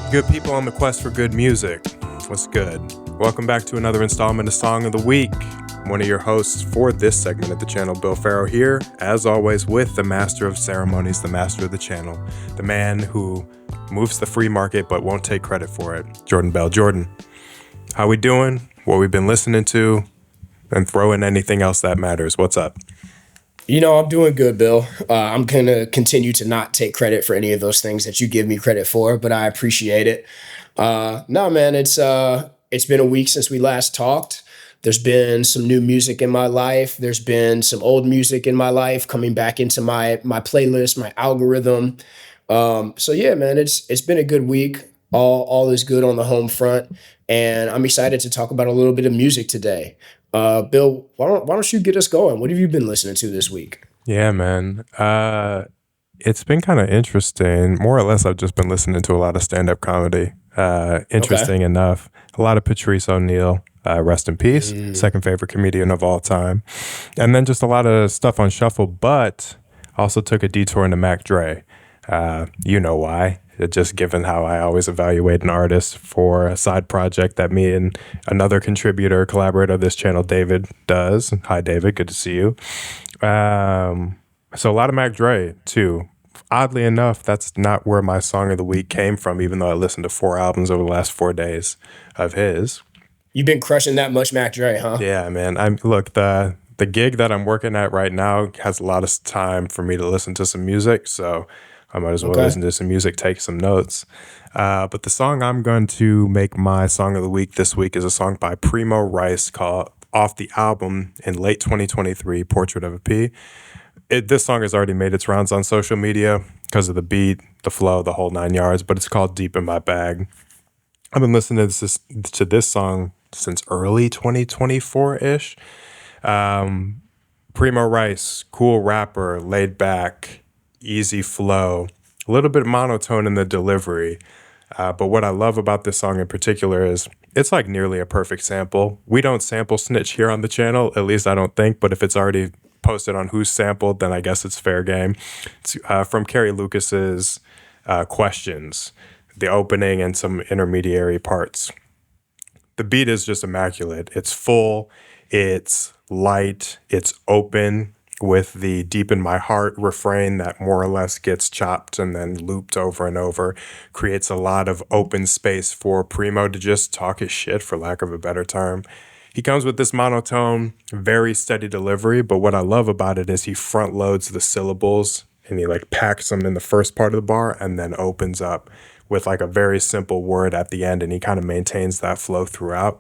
Good people on the quest for good music. What's good? Welcome back to another installment of Song of the Week. I'm one of your hosts for this segment of the channel, Bill Farrow, here, as always, with the master of ceremonies, the master of the channel, the man who moves the free market but won't take credit for it, Jordan Bell. Jordan, how we doing? What we've been listening to? And throw in anything else that matters. What's up? You know, I'm doing good, Bill. I'm going to continue to not take credit for any of those things that you give me credit for, but I appreciate it. No, man, it's been a week since we last talked. There's been some new music in my life. There's been some old music in my life coming back into my playlist, my algorithm. So yeah, man, it's been a good week. All is good on the home front, and I'm excited to talk about a little bit of music today. Bill, why don't you get us going? What have you been listening to this week? Yeah, man. It's been kind of interesting. More or less, I've just been listening to a lot of stand-up comedy. Interesting enough. A lot of Patrice O'Neal, rest in peace, second favorite comedian of all time. And then just a lot of stuff on shuffle, but also took a detour into Mac Dre. You know why. Just given how I always evaluate an artist for a side project that me and another contributor, collaborator of this channel, David, does. Hi, David. Good to see you. So a lot of Mac Dre, too. Oddly enough, that's not where my song of the week came from, even though I listened to 4 albums over the last 4 days of his. You've been crushing that much Mac Dre, huh? Yeah, man. Look, the gig that I'm working at right now has a lot of time for me to listen to some music, so I might as well listen to some music, take some notes. But the song I'm going to make my song of the week this week is a song by Primo Rice called off the album in late 2023, Portrait of a P. This song has already made its rounds on social media because of the beat, the flow, the whole 9 yards, but it's called Deep in My Bag. I've been listening to this song since early 2024-ish. Primo Rice, cool rapper, laid back, easy flow, a little bit monotone in the delivery. But what I love about this song in particular is it's like nearly a perfect sample. We don't sample snitch here on the channel, at least I don't think, but if it's already posted on who's sampled, then I guess it's fair game. It's from Carrie Lucas's Questions, the opening and some intermediary parts. The beat is just immaculate. It's full, it's light, it's open, with the deep in my heart refrain that more or less gets chopped and then looped over and over, creates a lot of open space for Primo to just talk his shit, for lack of a better term. He comes with this monotone, very steady delivery, but what I love about it is he front loads the syllables and he like packs them in the first part of the bar and then opens up with like a very simple word at the end, and he kind of maintains that flow throughout.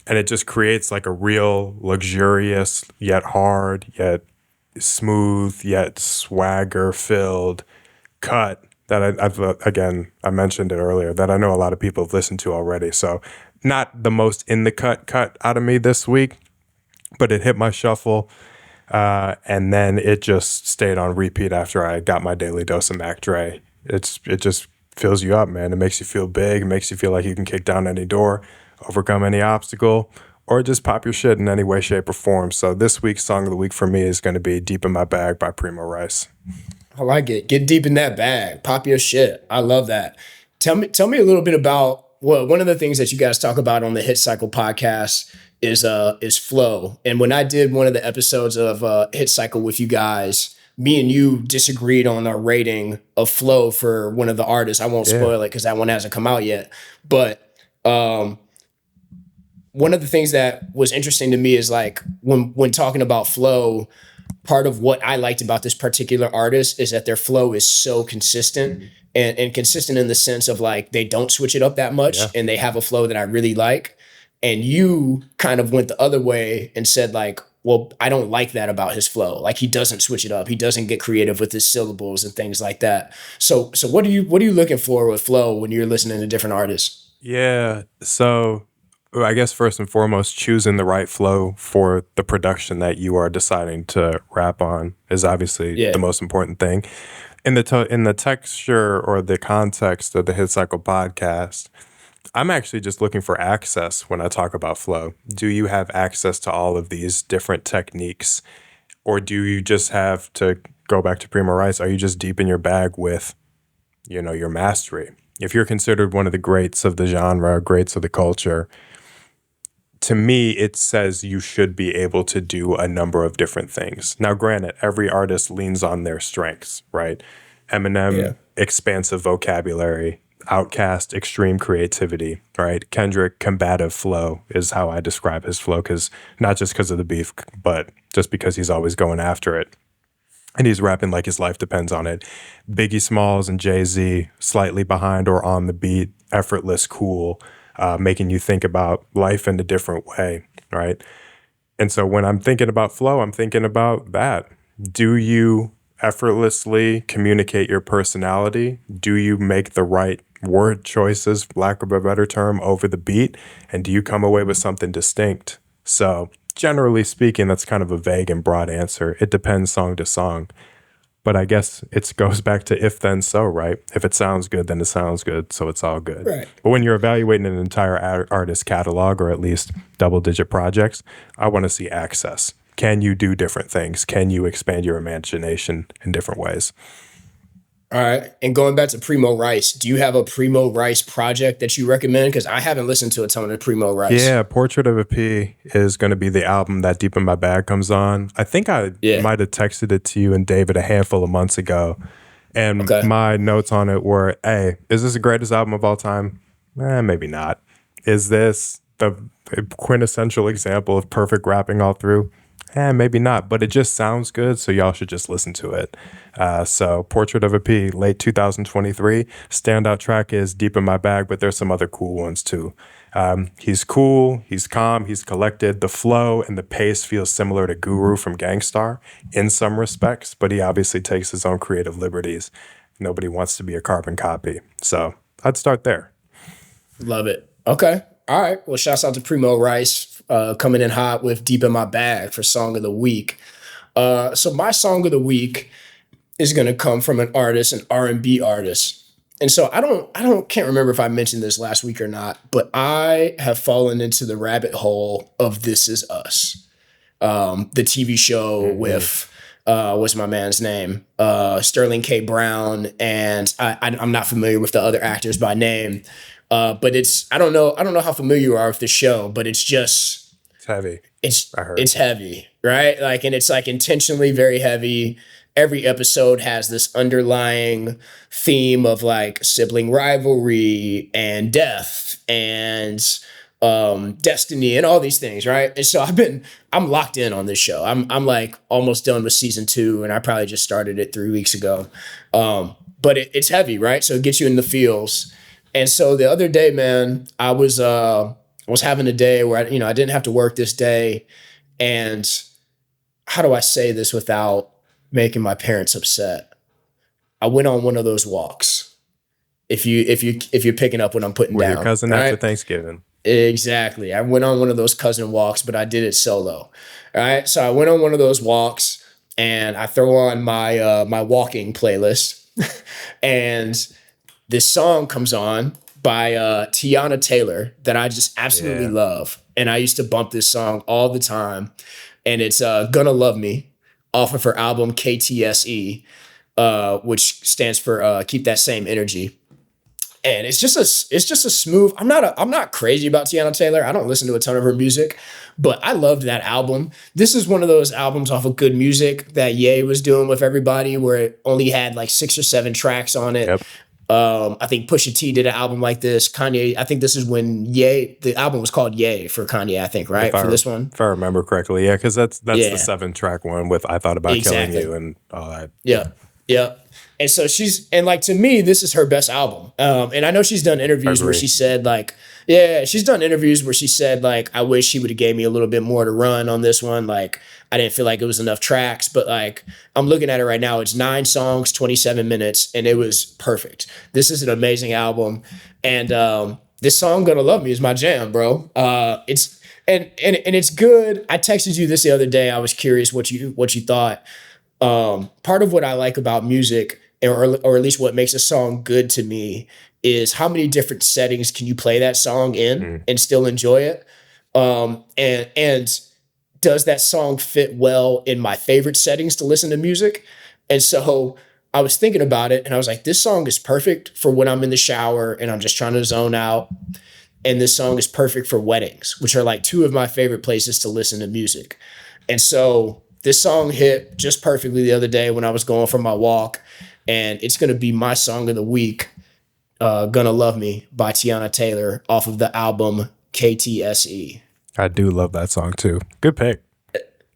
And it just creates like a real luxurious, yet hard, yet smooth yet swagger filled cut that I mentioned it earlier, that I know a lot of people have listened to already. So not the most in the cut out of me this week, but it hit my shuffle, and then it just stayed on repeat after I got my daily dose of Mac Dre. It just fills you up, man. It makes you feel big. It makes you feel like you can kick down any door, overcome any obstacle, or just pop your shit in any way, shape, or form. So this week's song of the week for me is going to be Deep in My Bag by Primo Rice. I like it. Get deep in that bag. Pop your shit. I love that. Tell me a little bit about, well, one of the things that you guys talk about on the Hit Cycle podcast is flow. And when I did one of the episodes of Hit Cycle with you guys, me and you disagreed on our rating of flow for one of the artists. I won't spoil it because that one hasn't come out yet. But one of the things that was interesting to me is like when talking about flow, part of what I liked about this particular artist is that their flow is so consistent and consistent in the sense of like they don't switch it up that much, and they have a flow that I really like. And you kind of went the other way and said like, well, I don't like that about his flow. Like he doesn't switch it up. He doesn't get creative with his syllables and things like that. So what are you looking for with flow when you're listening to different artists? Yeah. So I guess first and foremost, choosing the right flow for the production that you are deciding to rap on is obviously the most important thing. In the texture or the context of the Hit Cycle podcast, I'm actually just looking for access when I talk about flow. Do you have access to all of these different techniques? Or do you just have to go back to Primo Rice? Are you just deep in your bag with, your mastery? if you're considered one of the greats of the genre, greats of the culture, to me, it says you should be able to do a number of different things. Now, granted, every artist leans on their strengths, right? Yeah. Eminem, expansive vocabulary. Outkast, extreme creativity, right? Kendrick, combative flow is how I describe his flow, because not just because of the beef, but just because he's always going after it. And he's rapping like his life depends on it. Biggie Smalls and Jay-Z, slightly behind or on the beat, effortless, cool, making you think about life in a different way, right? And so when I'm thinking about flow, I'm thinking about that. Do you effortlessly communicate your personality? Do you make the right word choices, for lack of a better term, over the beat? And do you come away with something distinct? So generally speaking, that's kind of a vague and broad answer. It depends song to song. But I guess it goes back to if then so, right? If it sounds good, then it sounds good, so it's all good. Right. But when you're evaluating an entire artist catalog, or at least double digit projects, I want to see access. Can you do different things? Can you expand your imagination in different ways? All right. And going back to Primo Rice, do you have a Primo Rice project that you recommend? Because I haven't listened to a ton of Primo Rice. Yeah, Portrait of a P is going to be the album that Deep in My Bag comes on. I think I Yeah. might have texted it to you and David a handful of months ago. And Okay. my notes on it were, hey, is this the greatest album of all time? Maybe not. Is this the quintessential example of perfect rapping all through? Maybe not, but it just sounds good, so y'all should just listen to it. So Portrait of a P, late 2023. Standout track is Deep in My Bag, but there's some other cool ones too. He's cool, he's calm, he's collected. The flow and the pace feels similar to Guru from Gangstar in some respects, but he obviously takes his own creative liberties. Nobody wants to be a carbon copy. So I'd start there. Love it. Okay. All right. Well, shouts out to Primo Rice coming in hot with Deep in My Bag for Song of the Week. So my Song of the Week is going to come from an artist, an R&B artist. And so can't remember if I mentioned this last week or not, but I have fallen into the rabbit hole of This Is Us, the TV show with what's my man's name? Sterling K. Brown, and I'm not familiar with the other actors by name, but I don't know how familiar you are with the show, but it's just It's heavy. I heard. It's heavy, right? Like, and it's like intentionally very heavy. Every episode has this underlying theme of like sibling rivalry and death and destiny and all these things, right? And so I'm locked in on this show. I'm like almost done with season 2, and I probably just started it 3 weeks ago. But it's heavy, right? So it gets you in the feels. And so the other day, man, I was having a day where I didn't have to work this day, and how do I say this without making my parents upset? I went on one of those walks. If you're picking up what I'm putting With down, your cousin right? after Thanksgiving. Exactly. I went on one of those cousin walks, but I did it solo. All right. So I went on one of those walks, and I throw on my my walking playlist, and this song comes on by Teyana Taylor that I just absolutely love. And I used to bump this song all the time. And it's Gonna Love Me off of her album KTSE, which stands for Keep That Same Energy. And it's just a smooth. I'm not crazy about Teyana Taylor. I don't listen to a ton of her music, but I loved that album. This is one of those albums off of Good Music that Ye was doing with everybody, where it only had like 6 or 7 tracks on it. Yep. I think Pusha T did an album like this. Kanye, I think this is when the album was called Ye for Kanye, I think, right? For this one. If I remember correctly. Yeah, because that's the Yeah. 7-track one with I Thought About Killing Exactly. You and all that. Yeah. Yeah. And so like, to me, this is her best album. And I know she's done interviews where Agree. she said like, she's done interviews where she said like, I wish she would have gave me a little bit more to run on this one. Like, I didn't feel like it was enough tracks, but like, I'm looking at it right now. It's 9 songs, 27 minutes, and it was perfect. This is an amazing album. And this song, Gonna Love Me, is my jam, bro. It's it's good. I texted you this the other day. I was curious what you thought. Part of what I like about music, or at least what makes a song good to me, is how many different settings can you play that song in and still enjoy it. And does that song fit well in my favorite settings to listen to music? And so I was thinking about it and I was like, this song is perfect for when I'm in the shower and I'm just trying to zone out. And this song is perfect for weddings, which are like two of my favorite places to listen to music. And so this song hit just perfectly the other day when I was going for my walk. And it's going to be my song of the week, Gonna Love Me by Teyana Taylor off of the album KTSE. I do love that song too. Good pick.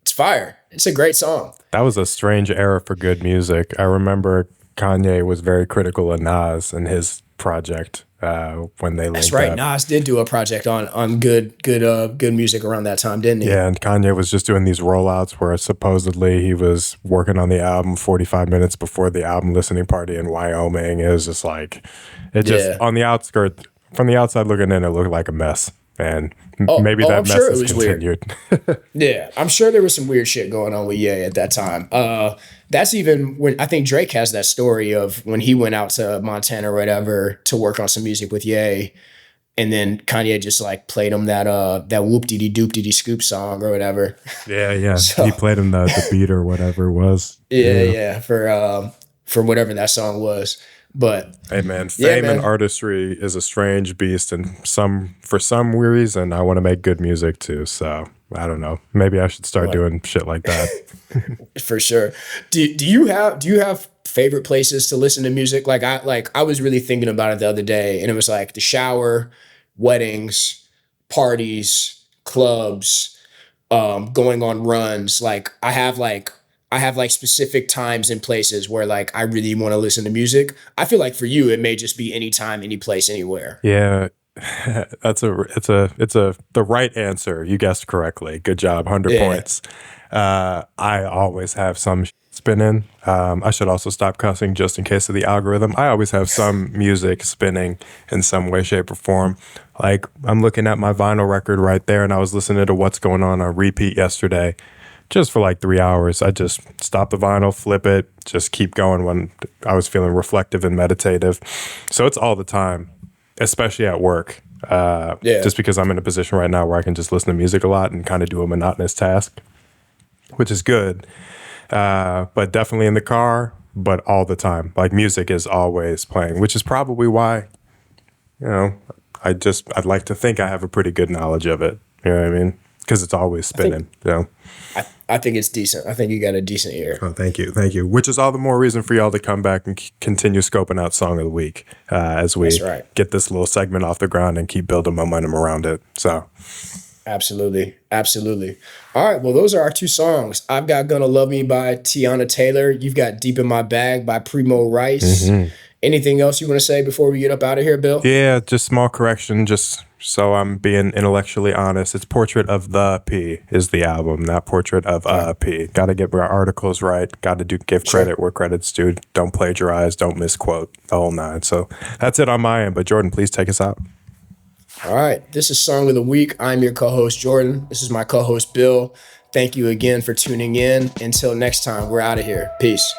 It's fire. It's a great song. That was a strange era for good music. I remember Kanye was very critical of Nas and his project when they linked That's right. up. Nas did do a project on good music around that time, didn't he? Yeah, and Kanye was just doing these rollouts where supposedly he was working on the album 45 minutes before the album listening party in Wyoming. It was just like, it just, on the outskirts, from the outside looking in, it looked like a mess. And maybe that I'm mess sure has it was continued. Yeah, I'm sure there was some weird shit going on with Ye at that time. That's even when I think Drake has that story of when he went out to Montana or whatever to work on some music with Ye, and then Kanye just like played him that whoop dee dee doop dee dee scoop song or whatever. Yeah. So, He played him the beat or whatever it was. yeah, for whatever that song was. But hey man, fame and artistry is a strange beast, and for some reason I want to make good music too. So I don't know. Maybe I should start doing shit like that. For sure. Do you have favorite places to listen to music? I was really thinking about it the other day, and it was like the shower, weddings, parties, clubs, going on runs. Like I have specific times and places where like I really want to listen to music. I feel like for you, it may just be anytime, any place, anywhere. Yeah, it's the right answer. You guessed correctly. Good job. 100 points. I always have some spinning. I should also stop cussing just in case of the algorithm. I always have some music spinning in some way, shape, or form. Like I'm looking at my vinyl record right there, and I was listening to What's Going On repeat yesterday. Just for like 3 hours. I just stop the vinyl, flip it, just keep going when I was feeling reflective and meditative. So it's all the time, especially at work. Just because I'm in a position right now where I can just listen to music a lot and kind of do a monotonous task, which is good. But definitely in the car, but all the time. Like music is always playing, which is probably why, I'd like to think I have a pretty good knowledge of it. You know what I mean? Because it's always spinning. I think it's decent. I think you got a decent ear. Oh, thank you. Which is all the more reason for y'all to come back and continue scoping out Song of the Week as we get this little segment off the ground and keep building momentum around it. So, absolutely. All right, well, those are our two songs. I've got "Gonna Love Me" by Teyana Taylor. You've got "Deep in My Bag" by Primo Rice. Mm-hmm. Anything else you want to say before we get up out of here, Bill? Yeah, just small correction, just so I'm being intellectually honest. It's Portrait of the P is the album, not Portrait of a P. Got to get our articles right. Got to give credit where credit's due. Don't plagiarize. Don't misquote. The whole nine. So that's it on my end. But Jordan, please take us out. All right. This is Song of the Week. I'm your co-host, Jordan. This is my co-host, Bill. Thank you again for tuning in. Until next time, we're out of here. Peace.